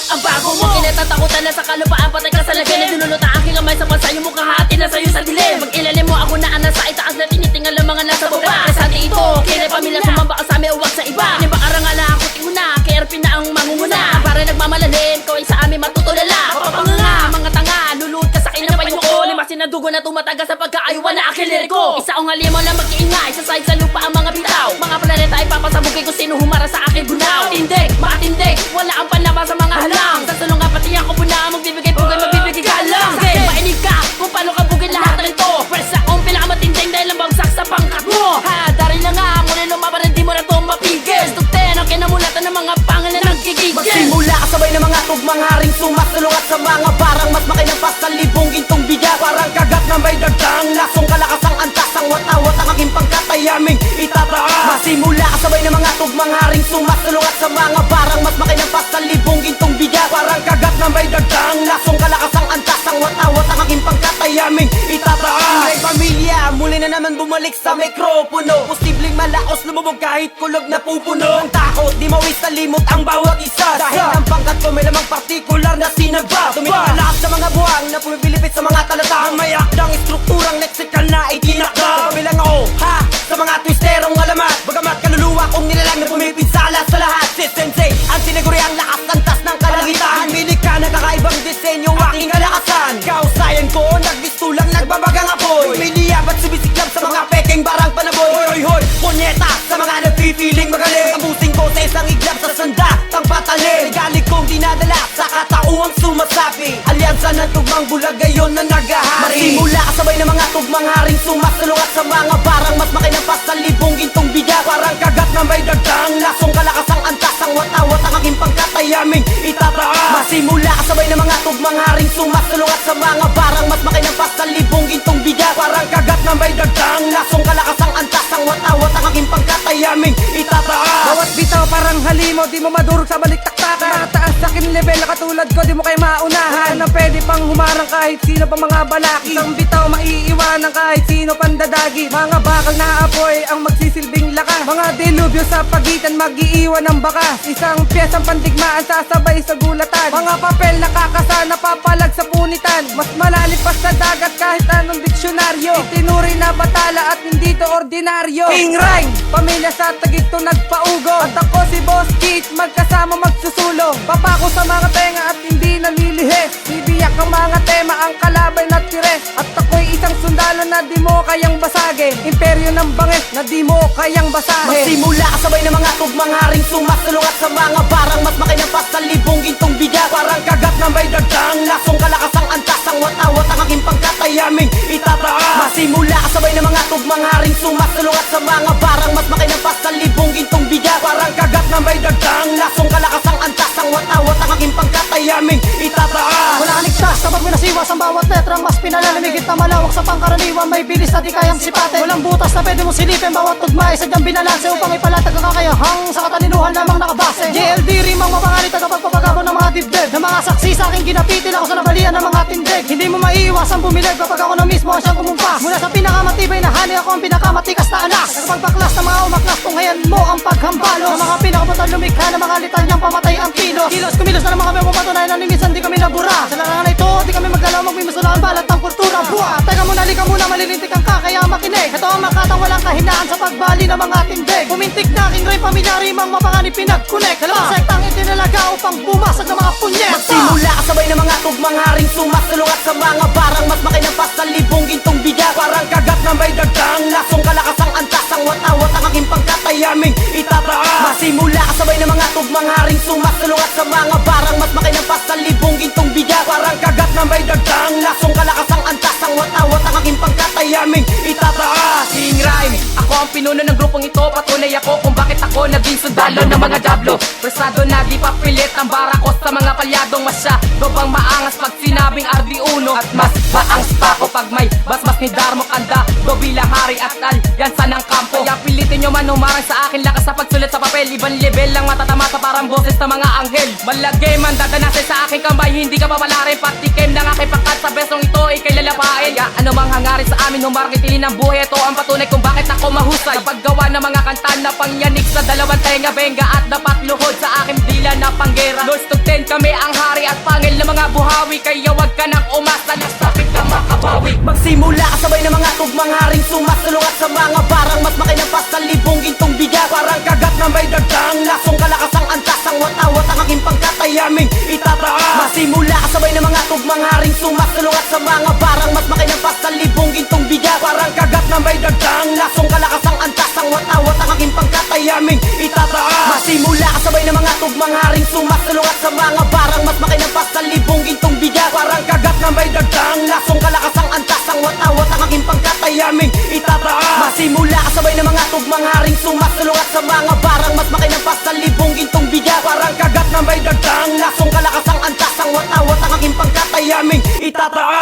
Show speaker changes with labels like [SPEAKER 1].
[SPEAKER 1] Ang bago mo, kinatatakutan na sa kalupaan, patay ka sa lagyan na dinulot ang aking kamay sa pasayo mo, kahati na sa'yo sa dilim. Mag-ilalim mo ako na nasa itaas na tinitingal ng mga nasa baba. Kasati ito, kaya pamilya sumamba ka sa amin, uwag sa iba. Hindi ba karangal na ako tinguna, KRP na ang mangunguna. Para nagmamalalim, ko ay sa amin matutulala. Mapapanganga, mga tanga, luluhod ka sa kinapayo ko. Limasin na dugo na tumataga sa pagkaayuan na aking liriko. Isa ang halimo lang mag-iingay, sa side sa lupa ang mga bitaw. Mga planeta ay papasabugin kung sino humara sa aking gunaw. Tindig, makatindig, wala ang panlaba sa mga halang. Sa sulong nga pati ako po na magbibigay pugay, magbibigay galang. Sige, mainig ka kung paano ka bugin lahat ng ito. Press akong pinakamatinding dahil ang bagsak sa pangkat mo. Ha, dari na nga, muli lumaban, hindi mo na ito mapigil. Stugten ang kinamulatan ng mga pangal na nagkigigil.
[SPEAKER 2] Magsimula kasabay ng mga tugmang haring sumasulong at sa mga barang mas makinampas sa libong gintong bigat. Parang kagat na may dagdang lasong kalakasang antas ang watawat ang aking pangkatayaming itataas. Magsimula kasabay ng mga tugmang haring sumasulong at sa mga barang mas makinampas sa libong gintong bigat. Parang kagat na may dagdang lasong kalakasang antas ang watawat ang aking pangkatayaming itataas. Ay pamilya, muli na naman bumalik sa mikropono. Posibleng malaos lumubog kahit kulog na pupuno. Ang takot, di mawis sa limot ang bawat isa. Dahil ang pangkat ko may lamang partikular na sinagba. Tumitig lahat sa mga buwang na pumipilipit sa mga talata. Ang may akdang istrukturang leksikal na itinakda. Bilang ako, ha, sa mga twisterong alamat. Bagamat kaluluwa kong nilalang na pumipinsala sa lahat. Si Sensei, ang siniguri ang lakas antas ng kalangitan. Milik ka na kakaibang disenyo aking kalakasan. Kausayan ko, nagbistulang nagbabagang apoy. May liyabat sumisiklab sa mga peking barang panaboy. Hoy, hoy, punyeta sa mga nagpipiling magaling. Abusin ko sa isang iglap sa sanda tang patalim. Galing kong dinadala sa katauang sumasabi. Alyansa ng tugmang bulag gayon na naghahari. Magsimula kasabay ng mga tugmang haring sumasulong at sa mga barang mas makinampas sa libong gintong bigat. Parang kagat na may dagdang lasong kalakasang antas ang watawat ang aking pangkatayaming itataas. Magsimula kasabay ng mga tugmang haring sumasulong at sa mga barang mas makinampas sa libong gintong bigat. Parang kagat na may dagdang lasong kalakasang antas ang watawat ang aking pangkatayaming itataas.
[SPEAKER 3] Bawat bitaw parang halimo, di mo madurog sa baliktaktakan. Mataas sa akin level na katulad ko, di mo kayo maunahan. Na pwede pang humarang kahit sino pa mga balaki. Isang bitaw maiiwanan kahit sino pandadagi. Mga bakal na apoy ang magsisilbing lakas. Mga delubyo sa pagitan mag-iiwan ng bakas. Isang piyesang pandigmaan sasabay sa gulatan. Mga papel na kakasa napapalag sa punitan. Mas malalim pa sa dagat kahit anong diksyonaryo. Itinuring na batala at hindi to ordinaryo. King Rhyme, pamilya sa tagig to nagpaugo. At ako si Boss Keith, magkasama magsusulong. Papako sa mga tenga at hindi nalilihis. Bibiyak ang mga tema, ang kalaban na tires. At ako'y isang sundalo na di mo kayang basagin. Imperyo ng bangis na di mo kayang basahin.
[SPEAKER 2] Magsimula kasabay ng mga tugmang haring sumasulong at sa mga barang mas makinampas sa libong gintong bigat. Parang kagat na may dagdang lasong kalakasang antas ang watawat ang aking pangkatayaming itataas. Magsimula kasabay ng mga tugmang haring sumasulong at sa mga barang mas makinampas sa libong gintong bigat. Parang kagat na may dagdang lasong kalakasang antas ang watawat ang aking pangkatayaming itataas.
[SPEAKER 4] Wala kaligtas kapag minasiwas ang bawat letrang mas pinalalimigit na malawak sa pangkaraniwan. May bilis na di kayang sipatin. Walang butas na pwede mong silipin. Bawat tugma ay sadyang binalanse upang ipalatag ang kakayahang sa katalinuhan lamang nakabase. JLD rimang mapangalit at pagpapagabo ng mga dibdib. Ng mga saksi sa aking ginapitin ako sa nabalian ng mga tindig. Hindi mo maiiwasan bumilag kapag ako na mismo ang siyang kumumpas. Mula sa pinakamatibay na hani ako ang pinakamatikas na anak. Nagpagpaklas ng mga umaklas tunghayan mo ang paghambalo. Ng mga pinakabutan lumikha ng mga litanyang pamatay ang kilos. Kilos kumilos na ng mga memo patunayan na minsan di kami nabura. Sa larangan na ito, di kami maggalaw magmimusula ang balat ng kultura. Buwa, teka muna, lika muna, malilintik ang kakaya makinig. Ito ang makatang walang kahinaan sa pagbali ng mga tindig. Pumintik na aking ray pamilyari mang mapanganib pinag-connect. Dalawang sektang itinalaga upang bumasag ng mga punyeta.
[SPEAKER 2] Magsimula kasabay ng mga tugmang haring sumasulong at sa mga barang mas makinampas sa libong gintong bigat. Parang kagat na may dagdang lasong kalakasang antas ang watawat ang aking pangkatayaming itataas. Magsimula kasabay ng mga tugmang haring sumasulong at sa mga barang mas makinampas sa libong gintong bigat. Parang kagat na may dagdang lasong kalakasang antas ang watawat ang aking pangkatayaming itataas.
[SPEAKER 5] King Rhyme, ako ang pinuno ng grupong ito. Patunay ako kung bakit ako naging sundalo ng mga diablo. Versado na di papilit ang barakos sa mga palyadong masyado bang maangas pag sinabing RD1. At mas maangas pa ako pag may basbas ni Darmo Kanda do bilang hari at alyansa ng kampo. Kaya pilitin nyo man humarang sa akin, lakas sa pagsulat sa papel. Ibang level lang matatamasa parang boses ng mga anghel. Malagay man dadanasin sa aking kamay, hindi ka papalarin. Patikim ng aking pangkat sa besong ito, ikay lalapain. Kaya ano mang hangarin sa amin, humarang itilin ng buhay. Ito ang patunay kung bakit ako mahusay sa paggawa ng mga kanta na pangyanig sa dalawang tenga, benga at dapat luhod sa aking dila na panggera. Lords to 10 kami ang hari at pangil ng mga buhawi, kaya wag ka nang umasa, nasapit ka makabawi.
[SPEAKER 2] Magsimula kasabay ng mga tugmang haring sumasulungat sa mga barang mas makinampas sa libong gintong bigas. Parang kagat na may dagdang lasong kalakas ang antas, ang watawat ang aking pangkat ay aming itataas. Magsimula kasabay ng mga tugmang haring sumasulungat sa mga barang mas makinampas sa libong gintong bigas. Parang kagat na may dagdang lasong kalakas ang antas, ang watawat ang aking pangkat ay aming itataas. Magsimula kasabay ng mga tugmang haring sumasulungat sa mga barang mas makinampas sa libong gintong bigas. Parang kagat na may dagdang lasong kalakas ang antas, ang watawat ang aking pangkat ay aming itataas. Magsimula kasabay ng mga tugmang haring sumasulungat sa mga barang mas makinampas sa libong gintong bigas. Parang kagat na may dagdang lasong kalakas ang antas, ang watawat ang aking pangkat ay aming itataas.